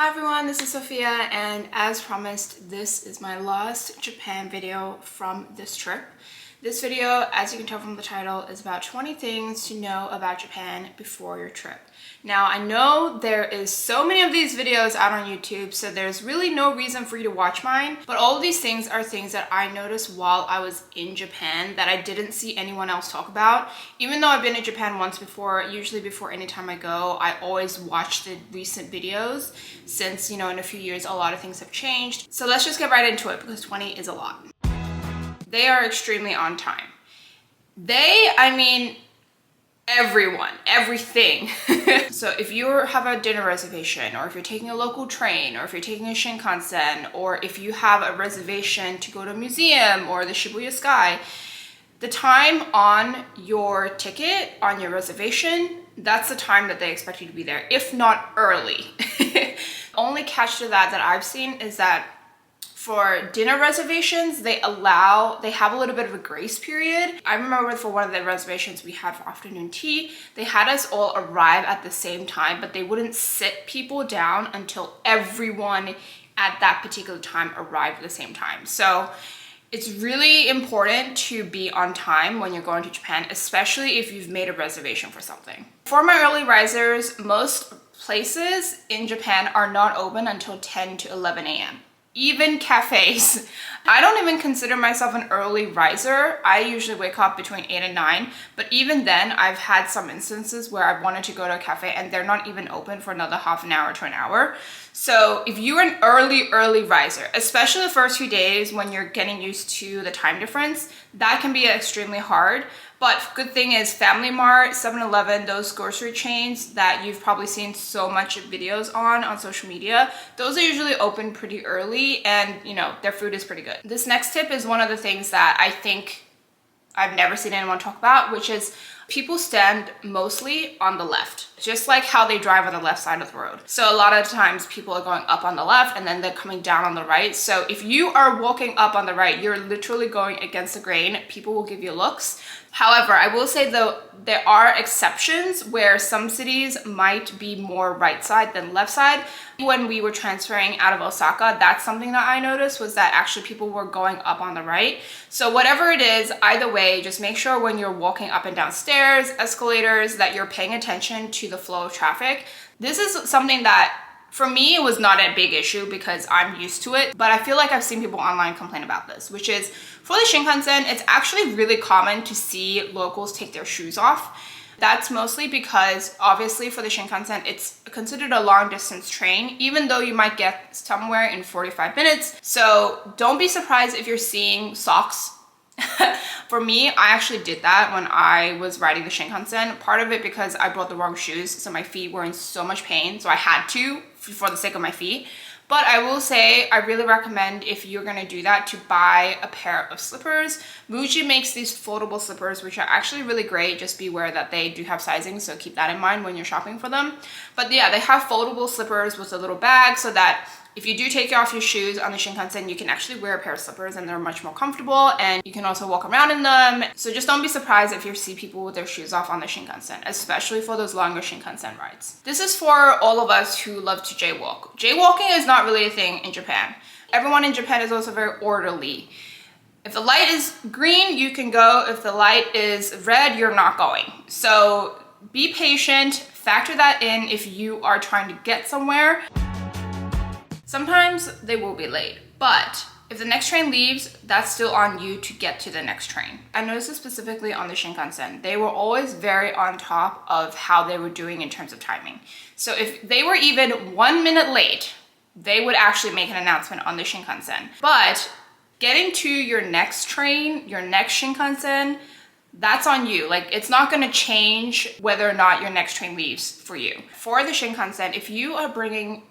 Hi everyone, this is Sophia, and as promised, this is my last Japan video from this trip. This video, as you can tell from the title, is about 20 things to know about Japan before your trip. Now, I know there is so many of these videos out on YouTube, so there's really no reason for you to watch mine, but all of these things are things that I noticed while I was in Japan that I didn't see anyone else talk about. Even though I've been in Japan once before, usually before any time I go, I always watch the recent videos since, in a few years, a lot of things have changed. So let's just get right into it because 20 is a lot. They are extremely on time. I mean, everyone, everything. So if you have a dinner reservation, or if you're taking a local train, or if you're taking a Shinkansen, or if you have a reservation to go to a museum or the Shibuya Sky, the time on your ticket, on your reservation, that's the time that they expect you to be there, if not early. Only catch to that I've seen is that for dinner reservations, they have a little bit of a grace period. I remember for one of the reservations we had for afternoon tea, they had us all arrive at the same time, but they wouldn't sit people down until everyone at that particular time arrived at the same time. So it's really important to be on time when you're going to Japan, especially if you've made a reservation for something. For my early risers, most places in Japan are not open until 10 to 11 a.m. Even cafes. I don't even consider myself an early riser. I usually wake up between 8 and 9, but even then I've had some instances where I've wanted to go to a cafe and they're not even open for another half an hour to an hour. So if you're an early riser, especially the first few days when you're getting used to the time difference, that can be extremely hard. But good thing is Family Mart, 7-Eleven, those grocery chains that you've probably seen so much videos on social media, those are usually open pretty early and their food is pretty good. This next tip is one of the things that I think I've never seen anyone talk about, which is people stand mostly on the left, just like how they drive on the left side of the road. So a lot of times people are going up on the left and then they're coming down on the right. So if you are walking up on the right, you're literally going against the grain. People will give you looks. However, I will say though, there are exceptions where some cities might be more right side than left side. When we were transferring out of Osaka, that's something that I noticed was that actually people were going up on the right. So whatever it is, either way, just make sure when you're walking up and down stairs, escalators, that you're paying attention to the flow of traffic. This is something that for me, it was not a big issue because I'm used to it, but I feel like I've seen people online complain about this, which is for the Shinkansen, it's actually really common to see locals take their shoes off. That's mostly because obviously for the Shinkansen, it's considered a long distance train, even though you might get somewhere in 45 minutes. So don't be surprised if you're seeing socks. For me, I actually did that when I was riding the Shinkansen. Part of it because I brought the wrong shoes, so my feet were in so much pain, so I had to for the sake of my feet. But I will say I really recommend if you're gonna do that to buy a pair of slippers. Muji makes these foldable slippers which are actually really great. Just be aware that they do have sizing, so keep that in mind when you're shopping for them. But yeah, they have foldable slippers with a little bag so that if you do take off your shoes on the Shinkansen, you can actually wear a pair of slippers and they're much more comfortable and you can also walk around in them. So just don't be surprised if you see people with their shoes off on the Shinkansen, especially for those longer Shinkansen rides. This is for all of us who love to jaywalk. Jaywalking is not really a thing in Japan. Everyone in Japan is also very orderly. If the light is green, you can go. If the light is red, you're not going. So be patient, factor that in if you are trying to get somewhere. Sometimes they will be late, but if the next train leaves, that's still on you to get to the next train. I noticed this specifically on the Shinkansen. They were always very on top of how they were doing in terms of timing. So if they were even 1 minute late, they would actually make an announcement on the Shinkansen. But getting to your next train, your next Shinkansen, that's on you. Like, it's not gonna change whether or not your next train leaves for you. For the Shinkansen, if you are bringing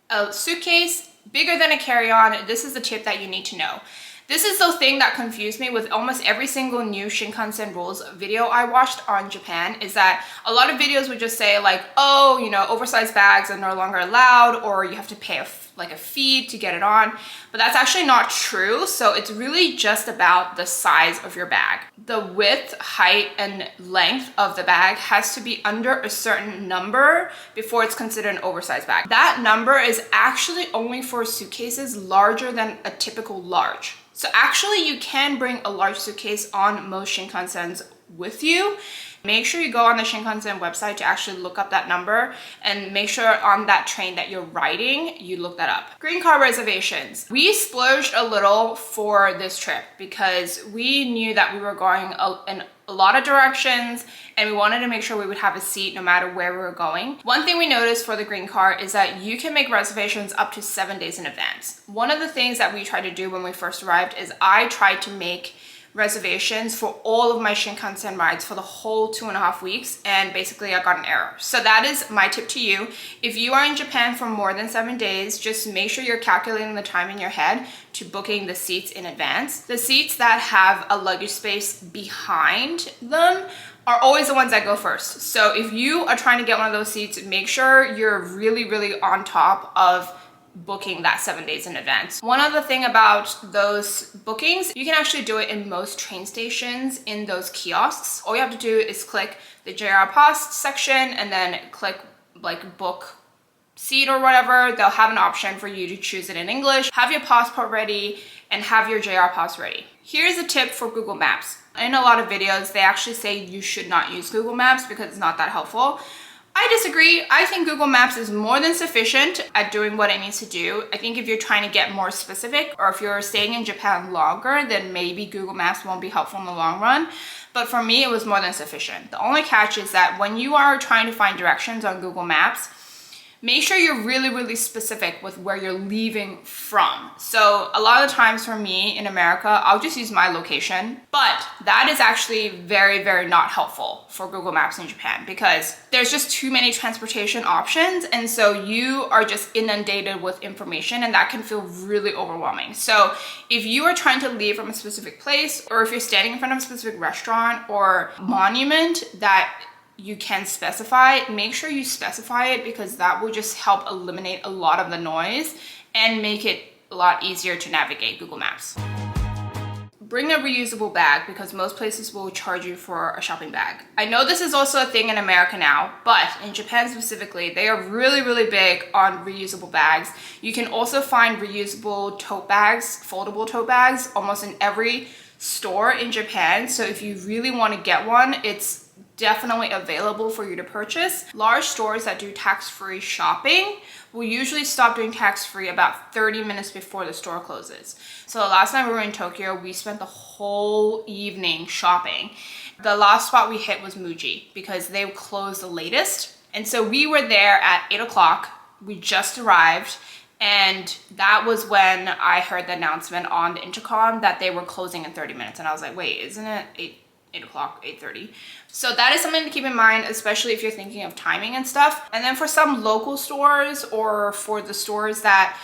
a suitcase bigger than a carry-on, this is the tip that you need to know. This is the thing that confused me with almost every single new Shinkansen rules video I watched on Japan, is that a lot of videos would just say like, oh, oversized bags are no longer allowed, or you have to pay like a feed to get it on, but that's actually not true. So it's really just about the size of your bag. The width, height, and length of the bag has to be under a certain number before it's considered an oversized bag. That number is actually only for suitcases larger than a typical large. So actually you can bring a large suitcase on most Shinkansens with you. Make sure you go on the Shinkansen website to actually look up that number, and make sure on that train that you're riding, you look that up. Green car reservations. We splurged a little for this trip because we knew that we were going in a lot of directions and we wanted to make sure we would have a seat no matter where we were going. One thing we noticed for the green car is that you can make reservations up to 7 days in advance. One of the things that we tried to do when we first arrived is I tried to make reservations for all of my Shinkansen rides for the whole 2.5 weeks, and basically I got an error. So that is my tip to you. If you are in Japan for more than 7 days, just make sure you're calculating the time in your head to booking the seats in advance. The seats that have a luggage space behind them are always the ones that go first. So if you are trying to get one of those seats, make sure you're really on top of booking that 7 days in advance. One other thing about those bookings, you can actually do it in most train stations in those kiosks. All you have to do is click the JR Pass section and then click like book seat or whatever. They'll have an option for you to choose it in English. Have your passport ready and have your JR Pass ready. Here's a tip for Google Maps. In a lot of videos, they actually say you should not use Google Maps because it's not that helpful. I disagree. I think Google Maps is more than sufficient at doing what it needs to do. I think if you're trying to get more specific, or if you're staying in Japan longer, then maybe Google Maps won't be helpful in the long run. But for me, it was more than sufficient. The only catch is that when you are trying to find directions on Google Maps, make sure you're really specific with where you're leaving from. So a lot of the times for me in America, I'll just use my location, but that is actually very not helpful for Google Maps in Japan because there's just too many transportation options, and so you are just inundated with information and that can feel really overwhelming. So if you are trying to leave from a specific place, or if you're standing in front of a specific restaurant or monument that you can specify, make sure you specify it because that will just help eliminate a lot of the noise and make it a lot easier to navigate Google Maps. Bring a reusable bag because most places will charge you for a shopping bag. I know this is also a thing in America now, but in Japan specifically, they are really big on reusable bags. You can also find reusable tote bags, foldable tote bags, almost in every store in Japan. So if you really want to get one, it's definitely available for you to purchase. Large stores that do tax-free shopping will usually stop doing tax-free about 30 minutes before the store closes. So last time we were in Tokyo, we spent the whole evening shopping. The last spot we hit was Muji because they closed the latest. And so we were there at 8 o'clock. We just arrived. And that was when I heard the announcement on the intercom that they were closing in 30 minutes. And I was like, wait, isn't it 8 o'clock, 8:30. So that is something to keep in mind, especially if you're thinking of timing and stuff. And then for some local stores or for the stores that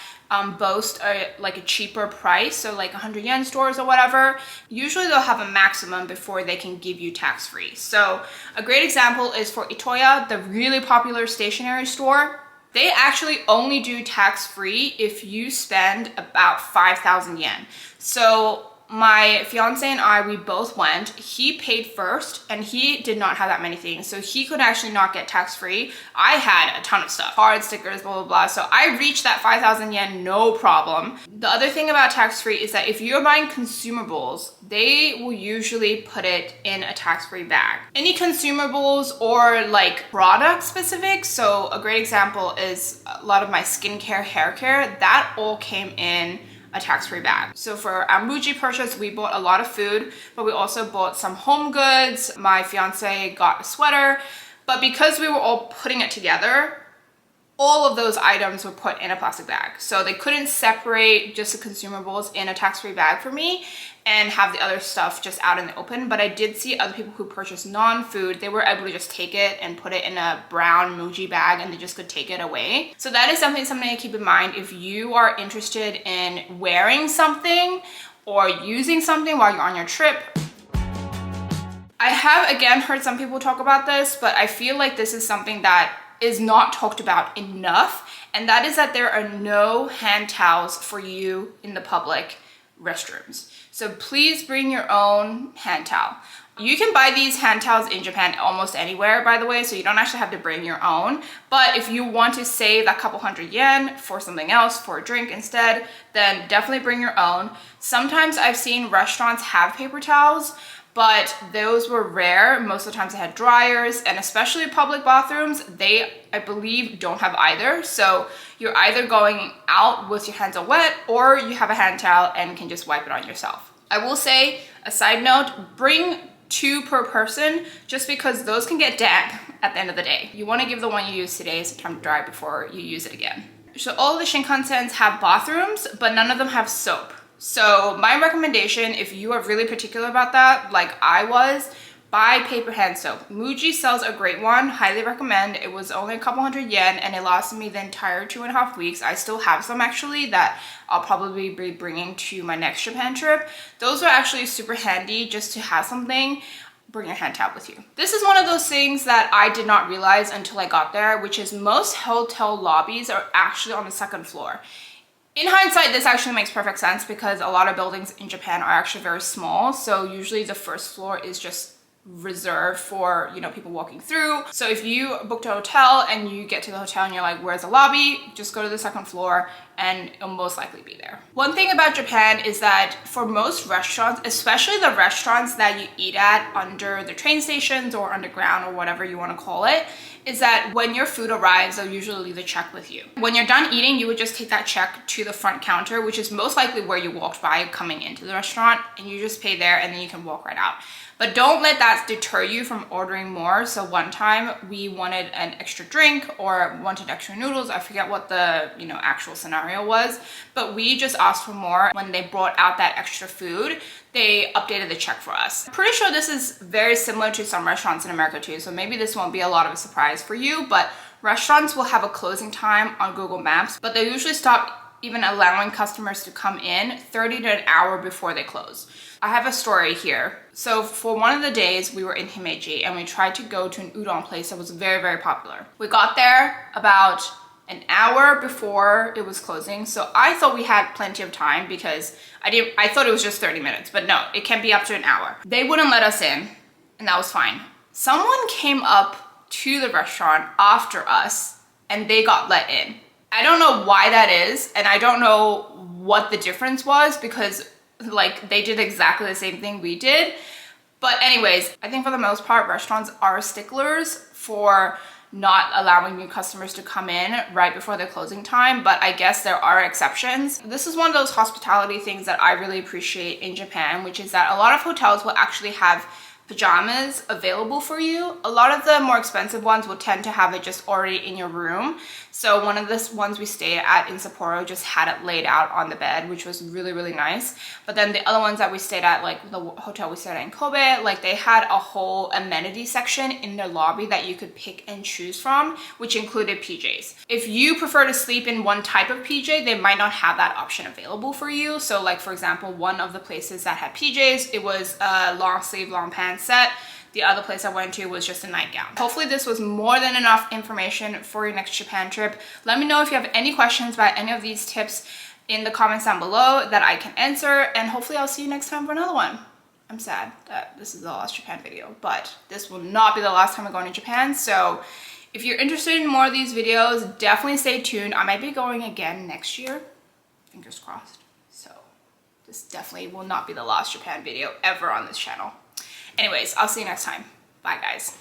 boast like a cheaper price, so like 100 yen stores or whatever, usually they'll have a maximum before they can give you tax-free. So a great example is for Itoya, the really popular stationery store. They actually only do tax-free if you spend about 5,000 yen. So my fiance and I, we both went. He paid first and he did not have that many things. So he could actually not get tax-free. I had a ton of stuff, cards, stickers, blah, blah, blah. So I reached that 5,000 yen, no problem. The other thing about tax-free is that if you're buying consumables, they will usually put it in a tax-free bag. Any consumables or like product specific. So a great example is a lot of my skincare, hair care, that all came in a tax-free bag. So for our Muji purchase, we bought a lot of food, but we also bought some home goods. My fiance got a sweater, but because we were all putting it together, all of those items were put in a plastic bag. So they couldn't separate just the consumables in a tax-free bag for me and have the other stuff just out in the open. But I did see other people who purchased non-food, they were able to just take it and put it in a brown Muji bag and they just could take it away. So that is something to keep in mind if you are interested in wearing something or using something while you're on your trip. I have again heard some people talk about this, but I feel like this is something that is not talked about enough, and that is that there are no hand towels for you in the public restrooms. So please bring your own hand towel. You can buy these hand towels in Japan almost anywhere, by the way, so you don't actually have to bring your own. But if you want to save that couple hundred yen for something else, for a drink instead, then definitely bring your own. Sometimes I've seen restaurants have paper towels, but those were rare. Most of the times they had dryers, and especially public bathrooms, they, I believe, don't have either. So you're either going out with your hands all wet, or you have a hand towel and can just wipe it on yourself. I will say, a side note, bring 2 per person, just because those can get damp at the end of the day. You want to give the one you use today some time to dry before you use it again. So all of the Shinkansens have bathrooms, but none of them have soap. So my recommendation, if you are really particular about that, like I was, buy paper hand soap. Muji sells a great one, highly recommend. It was only a couple hundred yen and it lasted me the entire 2.5 weeks. I still have some actually that I'll probably be bringing to my next Japan trip. Those are actually super handy just to have something. Bring your hand towel with you. This is one of those things that I did not realize until I got there, which is most hotel lobbies are actually on the 2nd floor. In hindsight, this actually makes perfect sense because a lot of buildings in Japan are actually very small. So usually the 1st floor is just reserved for, you know, people walking through. So if you booked a hotel and you get to the hotel and you're like, where's the lobby? Just go to the 2nd floor and it'll most likely be there. One thing about Japan is that for most restaurants, especially the restaurants that you eat at under the train stations or underground or whatever you want to call it, is that when your food arrives, they'll usually leave a check with you. When you're done eating, you would just take that check to the front counter, which is most likely where you walked by coming into the restaurant, and you just pay there and then you can walk right out. But don't let that deter you from ordering more. So one time we wanted an extra drink or wanted extra noodles. I forget what the, you know, actual scenario was, but we just asked for more. When they brought out that extra food, they updated the check for us. I'm pretty sure this is very similar to some restaurants in America too. So maybe this won't be a lot of a surprise for you, but restaurants will have a closing time on Google Maps, but they usually stop even allowing customers to come in 30 to an hour before they close. I have a story here. So for one of the days we were in Himeji and we tried to go to an udon place that was very, very popular. We got there about an hour before it was closing. So I thought we had plenty of time because I thought it was just 30 minutes, but no, it can be up to an hour. They wouldn't let us in and that was fine. Someone came up to the restaurant after us and they got let in. I don't know why that is, and I don't know what the difference was because like they did exactly the same thing we did. But anyways, I think for the most part, restaurants are sticklers for not allowing new customers to come in right before their closing time, but I guess there are exceptions. This is one of those hospitality things that I really appreciate in Japan, which is that a lot of hotels will actually have pajamas available for you. A lot of the more expensive ones will tend to have it just already in your room. So one of the ones we stayed at in Sapporo just had it laid out on the bed, which was really, really nice. But then the other ones that we stayed at, like the hotel we stayed at in Kobe, like they had a whole amenity section in their lobby that you could pick and choose from, which included PJs. If you prefer to sleep in one type of PJ, they might not have that option available for you. So like, for example, one of the places that had PJs, it was a long sleeve, long pants set. The other place I went to was just a nightgown. Hopefully this was more than enough information for your next Japan trip. Let me know if you have any questions about any of these tips in the comments down below that I can answer, and hopefully I'll see you next time for another one. I'm sad that this is the last Japan video, but this will not be the last time I'm going to Japan. So if you're interested in more of these videos, definitely stay tuned. I might be going again next year, fingers crossed. So this definitely will not be the last Japan video ever on this channel. Anyways, I'll see you next time. Bye, guys.